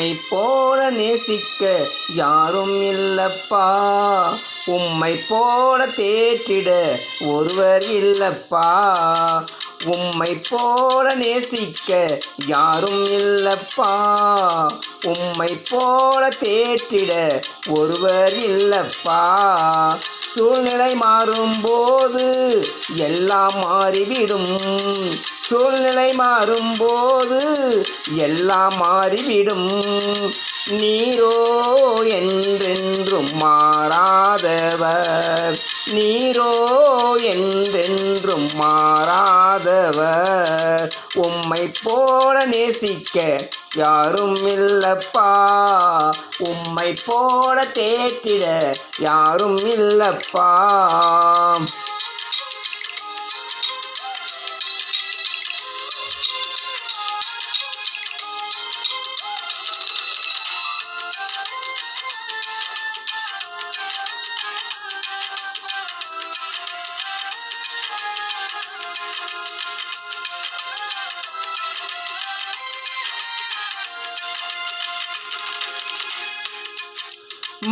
உம்மை போல நேசிக்க யாரும் இல்லப்பா, உம்மை போல தேற்றிட ஒருவர் இல்லப்பா. உம்மை போல நேசிக்க யாரும் இல்லப்பா, உம்மை போல தேற்றிட ஒருவர் இல்லப்பா. சூழ்நிலை மாறும்போது எல்லாம் மாறிவிடும், சூழ்நிலை மாறும்போது எல்லாம் மாறிவிடும். நீரோ என்றென்றும் மாறாதவர், நீரோ என்றென்றும் மாறாதவர். உம்மை போல நேசிக்க யாரும் இல்லப்பா, உம்மை போல தேற்றிட யாரும் இல்லப்பா.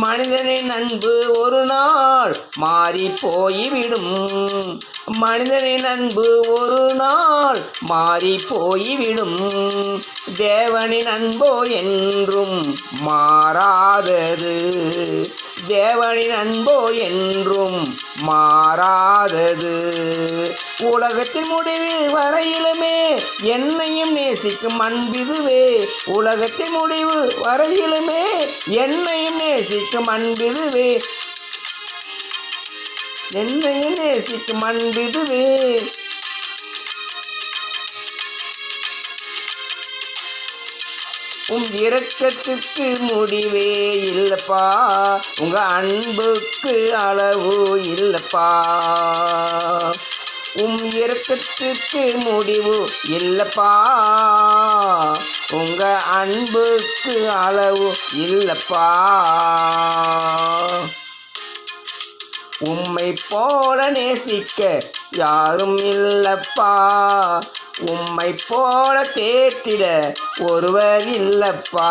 மனிதனின் அன்பு ஒரு நாள் மாறி போய்விடும், மனிதனின் அன்பு ஒரு நாள் மாறி போய்விடும். தேவனின் அன்போ என்றும் மாறாதது, தேவனின் அன்போ என்றும் மாறாதது. உலகத்தின் முடிவு வரையிலுமே என்னையும் நேசிக்கும் அன்பிதுவே, உலகத்தின் முடிவு வரையிலுமே என்னையும் நேசிக்கும் அன்பிதுவே, என்னையும் நேசிக்கும் அன்பிதுவே. இரக்கத்துக்கு முடிவே இல்லப்பா, உங்க அன்புக்கு அளவு இல்லப்பா. இரக்கத்துக்கு முடிவு இல்லப்பா, உங்க அன்புக்கு அளவு இல்லப்பா. உம்மை போல நேசிக்க யாரும் இல்லப்பா, உம்மை போல தேற்றிட ஒருவர் இல்லப்பா.